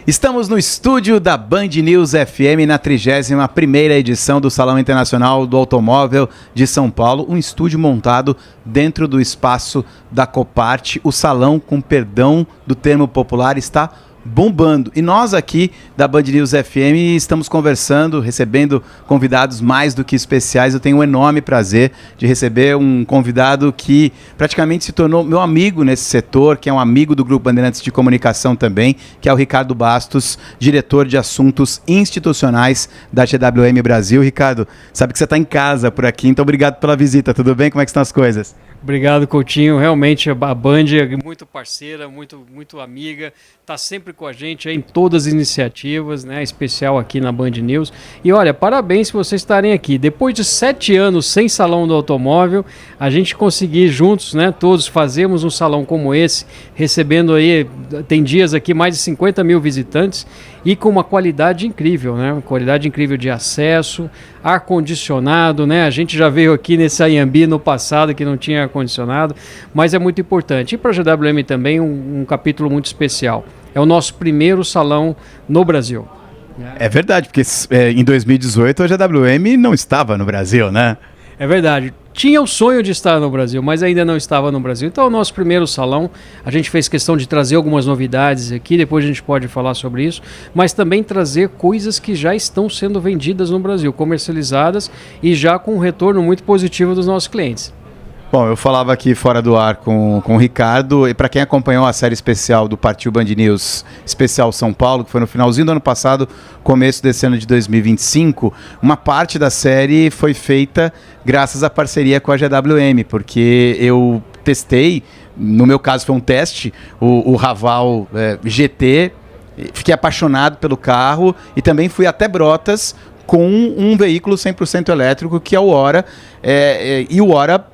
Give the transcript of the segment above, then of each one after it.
Estamos no estúdio da Band News FM na 31ª edição do Salão Internacional do Automóvel de São Paulo, um estúdio montado dentro do espaço da Copart. O salão, com perdão do termo popular, está bombando. E nós aqui da Band News FM estamos conversando, recebendo convidados mais do que especiais. Eu tenho um enorme prazer de receber um convidado que praticamente se tornou meu amigo nesse setor, que é um amigo do Grupo Bandeirantes de Comunicação também, que é o Ricardo Bastos, diretor de assuntos institucionais da GWM Brasil. Ricardo, sabe que você está em casa por aqui, então obrigado pela visita. Tudo bem? Como é que estão as coisas? Obrigado, Coutinho. Realmente a Band é muito parceira, muito amiga, está sempre com a gente em todas as iniciativas, né? Especial aqui na Band News. E olha, parabéns por vocês estarem aqui. Depois de 7 anos sem Salão do Automóvel, a gente conseguir juntos, né? Todos fazermos um salão como esse, recebendo aí, tem dias aqui mais de 50 mil visitantes e com uma qualidade incrível, né? Uma qualidade incrível de acesso, ar-condicionado, né? A gente já veio aqui nesse Anhembi no passado que não tinha ar-condicionado, mas é muito importante. E para a GWM também um capítulo muito especial. É o nosso primeiro salão no Brasil. É verdade, porque em 2018 a GWM não estava no Brasil, né? É verdade. Tinha o sonho de estar no Brasil, mas ainda não estava no Brasil. Então, é o nosso primeiro salão. A gente fez questão de trazer algumas novidades aqui, depois a gente pode falar sobre isso, mas também trazer coisas que já estão sendo vendidas no Brasil, comercializadas e já com um retorno muito positivo dos nossos clientes. Bom, eu falava aqui fora do ar com o Ricardo, e para quem acompanhou a série especial do Partiu Band News Especial São Paulo, que foi no finalzinho do ano passado, começo desse ano de 2025, uma parte da série foi feita graças à parceria com a GWM, porque eu testei, no meu caso foi um teste, o Raval GT, fiquei apaixonado pelo carro e também fui até Brotas com um veículo 100% elétrico, que é o Ora, e o Ora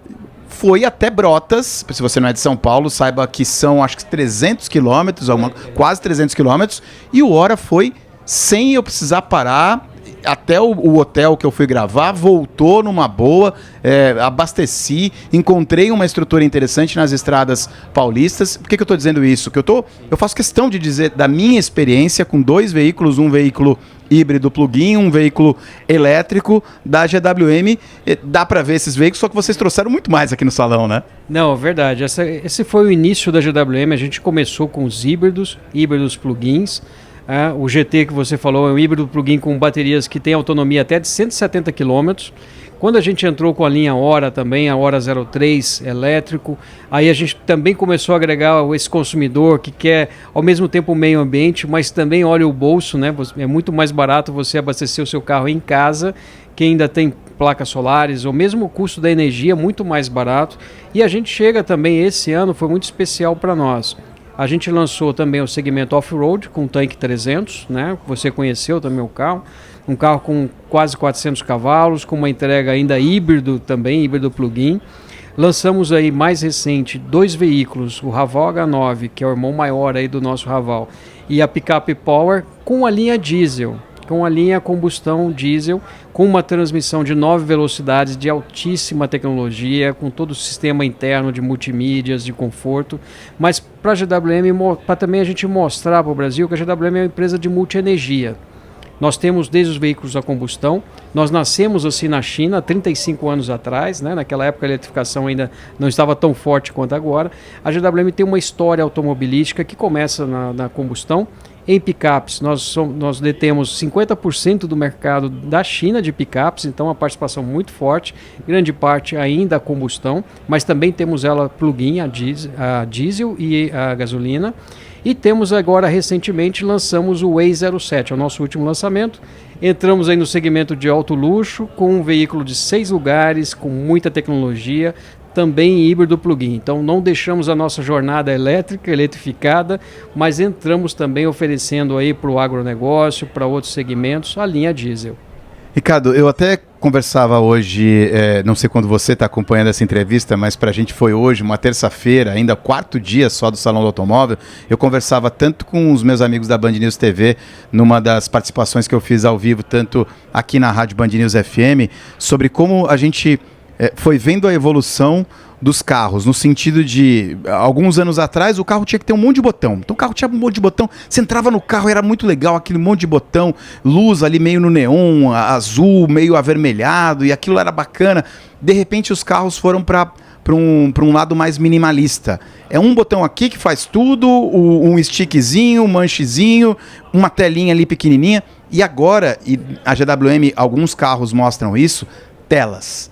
foi até Brotas. Se você não é de São Paulo, saiba que são acho que 300 quilômetros, quase 300 quilômetros, e o Ora foi sem eu precisar parar. Até o hotel que eu fui gravar, voltou numa boa, abasteci, encontrei uma estrutura interessante nas estradas paulistas. Por que eu estou dizendo isso? Que eu faço questão de dizer da minha experiência com 2 veículos, um veículo híbrido plug-in, um veículo elétrico da GWM. Dá para ver esses veículos, só que vocês trouxeram muito mais aqui no salão, né? Não, verdade. Esse foi o início da GWM. A gente começou com os híbridos plug-ins. O GT que você falou é um híbrido plug-in com baterias que tem autonomia até de 170 km. Quando a gente entrou com a linha Ora também, a Ora 03 elétrico, aí a gente também começou a agregar esse consumidor que quer ao mesmo tempo o meio ambiente, mas também olha o bolso, né? É muito mais barato você abastecer o seu carro em casa, que ainda tem placas solares, ou mesmo o custo da energia muito mais barato. E a gente chega também, esse ano foi muito especial para nós. A gente lançou também o segmento off-road com o tanque 300, né? Você conheceu também o carro. Um carro com quase 400 cavalos, com uma entrega ainda híbrido também, híbrido plug-in. Lançamos aí mais recente 2 veículos, o Raval H9, que é o irmão maior aí do nosso Raval, e a Picape Power com a linha diesel, com a linha combustão diesel, com uma transmissão de 9 velocidades de altíssima tecnologia, com todo o sistema interno de multimídias, de conforto, mas para a GWM, para também a gente mostrar para o Brasil que a GWM é uma empresa de multienergia. Nós temos desde os veículos a combustão, nós nascemos assim na China há 35 anos atrás, né? Naquela época a eletrificação ainda não estava tão forte quanto agora. A GWM tem uma história automobilística que começa na combustão. Em picapes, nós detemos 50% do mercado da China de picapes, então uma participação muito forte, grande parte ainda a combustão, mas também temos ela plug-in, a diesel e a gasolina. E temos agora, recentemente, lançamos o Way 07, é o nosso último lançamento. Entramos aí no segmento de alto luxo, com um veículo de 6 lugares, com muita tecnologia, também híbrido plug-in. Então não deixamos a nossa jornada eletrificada, mas entramos também oferecendo aí para o agronegócio, para outros segmentos, a linha diesel. Ricardo, eu até conversava hoje, não sei quando você está acompanhando essa entrevista, mas para a gente foi hoje, uma terça-feira, ainda 4º dia só do Salão do Automóvel. Eu conversava tanto com os meus amigos da Band News TV, numa das participações que eu fiz ao vivo, tanto aqui na Rádio Band News FM, sobre como a gente foi vendo a evolução dos carros, no sentido de, alguns anos atrás, o carro tinha que ter um monte de botão. Então o carro tinha um monte de botão, você entrava no carro, era muito legal, aquele monte de botão, luz ali meio no neon, azul, meio avermelhado, e aquilo era bacana. De repente os carros foram para um lado mais minimalista. É um botão aqui que faz tudo, um stickzinho, um manchezinho, uma telinha ali pequenininha. E agora, e a GWM, alguns carros mostram isso, telas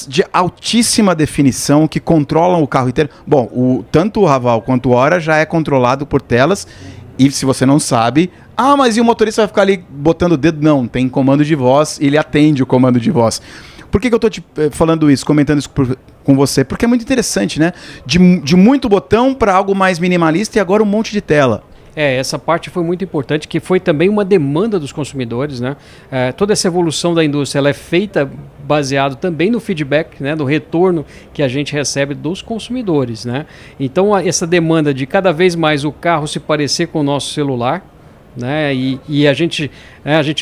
de altíssima definição que controlam o carro inteiro. Bom, tanto o Raval quanto o Hora já é controlado por telas. E se você não sabe, mas e o motorista vai ficar ali botando o dedo? Não, tem comando de voz, ele atende o comando de voz. Por que eu estou te falando isso, comentando isso com você? Porque é muito interessante, né? De muito botão para algo mais minimalista e agora um monte de tela. Essa parte foi muito importante, que foi também uma demanda dos consumidores, né? Toda essa evolução da indústria, ela é feita baseado também no feedback, né? Do retorno que a gente recebe dos consumidores, né? Então, essa demanda de cada vez mais o carro se parecer com o nosso celular, né? E a gente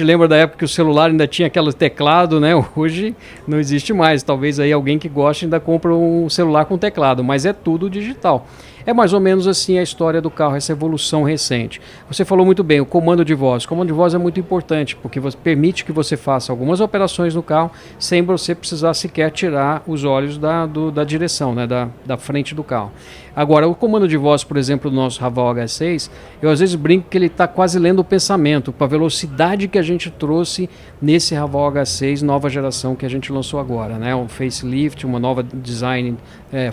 lembra da época que o celular ainda tinha aquele teclado, né? Hoje não existe mais. Talvez aí alguém que goste ainda compra um celular com teclado, mas é tudo digital. É mais ou menos assim a história do carro, essa evolução recente. Você falou muito bem, o comando de voz. O comando de voz é muito importante, porque permite que você faça algumas operações no carro sem você precisar sequer tirar os olhos da direção, né? da frente do carro. Agora, o comando de voz, por exemplo, do nosso Raval H6, eu às vezes brinco que ele está quase lendo o pensamento, com a velocidade que a gente trouxe nesse Raval H6 nova geração que a gente lançou agora, né? Um facelift, uma nova design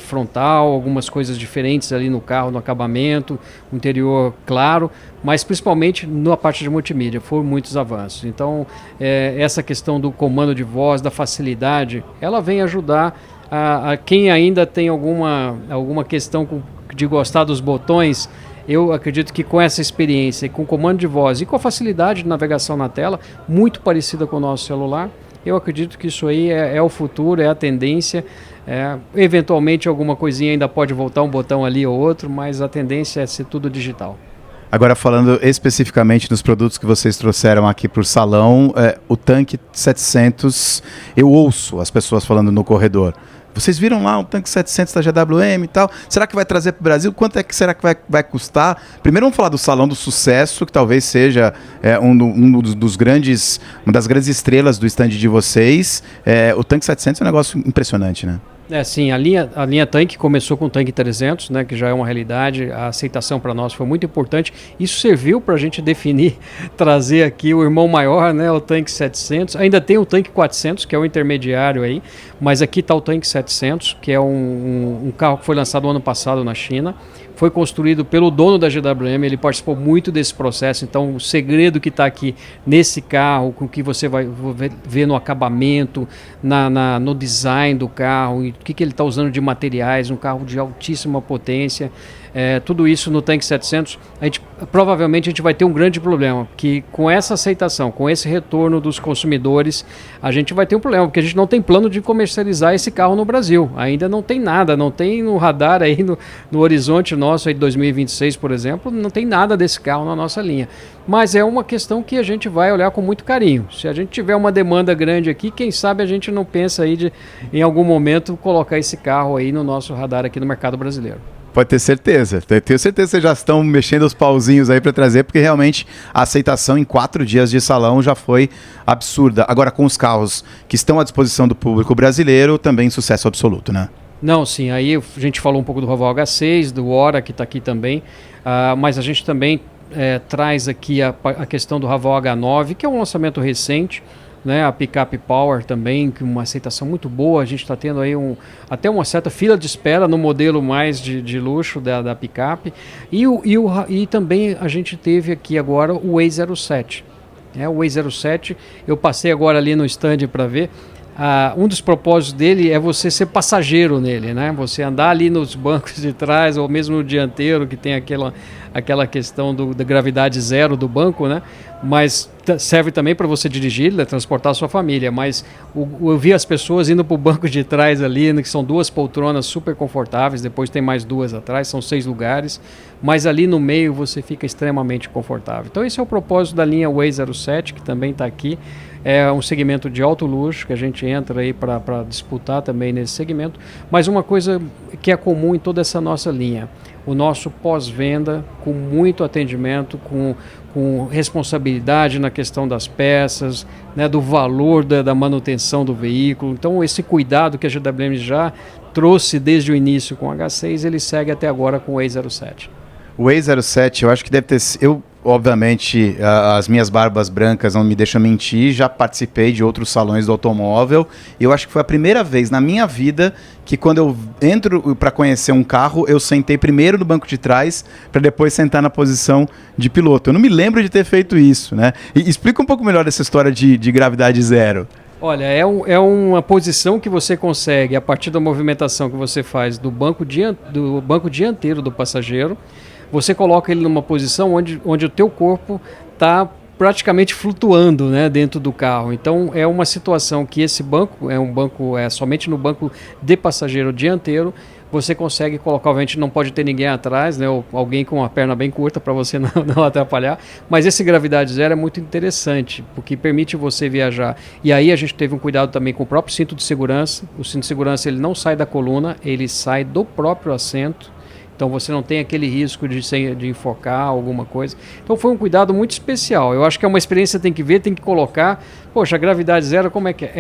frontal, algumas coisas diferentes ali no carro, no acabamento, o interior claro, mas principalmente na parte de multimídia, foram muitos avanços. Então, essa questão do comando de voz, da facilidade, ela vem ajudar a quem ainda tem alguma questão de gostar dos botões. Eu acredito que com essa experiência, com o comando de voz e com a facilidade de navegação na tela, muito parecida com o nosso celular, eu acredito que isso aí é o futuro, é a tendência. Eventualmente alguma coisinha ainda pode voltar um botão ali ou outro, mas a tendência é ser tudo digital. Agora, falando especificamente dos produtos que vocês trouxeram aqui para o salão, o Tanque 700, eu ouço as pessoas falando no corredor. Vocês viram lá um Tanque 700 da GWM e tal? Será que vai trazer para o Brasil? Quanto é que será que vai custar? Primeiro vamos falar do Salão do Sucesso, que talvez seja uma das grandes estrelas do stand de vocês. O Tanque 700 é um negócio impressionante, né? Sim, a linha Tanque começou com o Tanque 300, né, que já é uma realidade. A aceitação para nós foi muito importante. Isso serviu para a gente definir, trazer aqui o irmão maior, né, o Tanque 700. Ainda tem o Tanque 400, que é o intermediário aí, mas aqui está o Tanque 700, que é um carro que foi lançado no ano passado na China. Foi construído pelo dono da GWM, ele participou muito desse processo, então o segredo que está aqui nesse carro, com o que você vai ver no acabamento, no design do carro, e o que ele está usando de materiais, um carro de altíssima potência, tudo isso no Tanque 700, provavelmente a gente vai ter um grande problema, que com essa aceitação, com esse retorno dos consumidores, a gente vai ter um problema, porque a gente não tem plano de comercializar esse carro no Brasil, ainda não tem nada, não tem no radar aí no horizonte nosso aí de 2026, por exemplo, não tem nada desse carro na nossa linha, mas é uma questão que a gente vai olhar com muito carinho. Se a gente tiver uma demanda grande aqui, quem sabe a gente não pensa aí em algum momento colocar esse carro aí no nosso radar aqui no mercado brasileiro. Pode ter certeza. Tenho certeza que vocês já estão mexendo os pauzinhos aí para trazer, porque realmente a aceitação em 4 dias de salão já foi absurda. Agora, com os carros que estão à disposição do público brasileiro, também sucesso absoluto, né? Não, sim. Aí a gente falou um pouco do Raval H6, do Hora, que está aqui também, mas a gente também traz aqui a questão do Raval H9, que é um lançamento recente, né, a Pickup Power também, com uma aceitação muito boa. A gente está tendo aí até uma certa fila de espera no modelo mais de luxo da Pickup. E também a gente teve aqui agora o A07. O A07, eu passei agora ali no stand para ver. Um dos propósitos dele é você ser passageiro nele, né? Você andar ali nos bancos de trás ou mesmo no dianteiro, que tem aquela questão da gravidade zero do banco, né? Mas serve também para você dirigir, transportar a sua família, mas eu vi as pessoas indo para o banco de trás ali, que são 2 poltronas super confortáveis, depois tem mais 2 atrás, são 6 lugares, mas ali no meio você fica extremamente confortável. Então esse é o propósito da linha Way 07, que também está aqui. É um segmento de alto luxo que a gente entra aí para disputar também nesse segmento, mas uma coisa que é comum em toda essa nossa linha, o nosso pós-venda com muito atendimento, com responsabilidade na questão das peças, né, do valor da manutenção do veículo. Então esse cuidado que a GWM já trouxe desde o início com o H6, ele segue até agora com o Way 07. O Way 07, eu acho que deve ter... Obviamente, as minhas barbas brancas não me deixam mentir, já participei de outros salões do automóvel, e eu acho que foi a primeira vez na minha vida que quando eu entro para conhecer um carro, eu sentei primeiro no banco de trás, para depois sentar na posição de piloto. Eu não me lembro de ter feito isso, né? E explica um pouco melhor essa história de gravidade zero. Olha, é uma posição que você consegue, a partir da movimentação que você faz do banco dianteiro do passageiro, você coloca ele numa posição onde o teu corpo está praticamente flutuando, né, dentro do carro. Então é uma situação que esse banco é somente no banco de passageiro dianteiro, você consegue colocar, obviamente não pode ter ninguém atrás, né, ou alguém com uma perna bem curta para você não atrapalhar, mas esse gravidade zero é muito interessante, porque permite você viajar. E aí a gente teve um cuidado também com o próprio cinto de segurança. O cinto de segurança ele não sai da coluna, ele sai do próprio assento. Então você não tem aquele risco de enfocar alguma coisa. Então foi um cuidado muito especial. Eu acho que é uma experiência que você tem que ver, tem que colocar. Poxa, a gravidade zero, como é que é?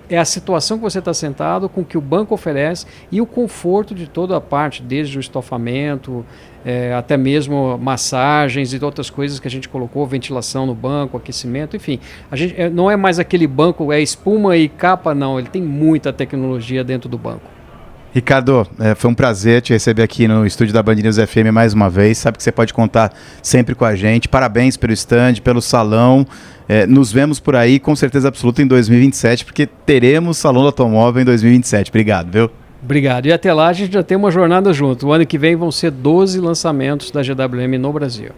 É a situação que você está sentado, com o que o banco oferece e o conforto de toda a parte, desde o estofamento, até mesmo massagens e outras coisas que a gente colocou, ventilação no banco, aquecimento, enfim. Não é mais aquele banco, espuma e capa, não. Ele tem muita tecnologia dentro do banco. Ricardo, foi um prazer te receber aqui no estúdio da Band News FM mais uma vez. Sabe que você pode contar sempre com a gente. Parabéns pelo stand, pelo salão. Nos vemos por aí, com certeza absoluta, em 2027, porque teremos Salão do Automóvel em 2027. Obrigado, viu? Obrigado. E até lá a gente já tem uma jornada junto. O ano que vem vão ser 12 lançamentos da GWM no Brasil.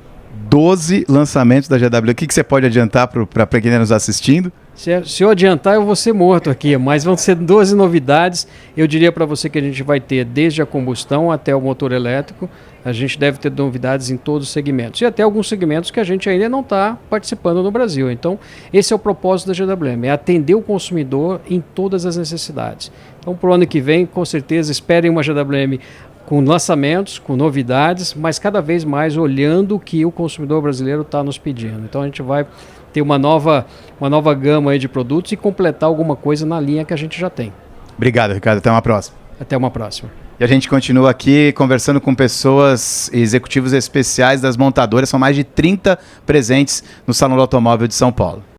12 lançamentos da GWM. O que você pode adiantar para quem está nos assistindo? Se eu adiantar, eu vou ser morto aqui, mas vão ser 12 novidades. Eu diria para você que a gente vai ter desde a combustão até o motor elétrico. A gente deve ter novidades em todos os segmentos. E até alguns segmentos que a gente ainda não está participando no Brasil. Então, esse é o propósito da GWM, é atender o consumidor em todas as necessidades. Então, para o ano que vem, com certeza, esperem uma GWM com lançamentos, com novidades, mas cada vez mais olhando o que o consumidor brasileiro está nos pedindo. Então, a gente vai ter uma nova gama aí de produtos e completar alguma coisa na linha que a gente já tem. Obrigado, Ricardo. Até uma próxima. Até uma próxima. E a gente continua aqui conversando com pessoas, executivos especiais das montadoras. São mais de 30 presentes no Salão do Automóvel de São Paulo.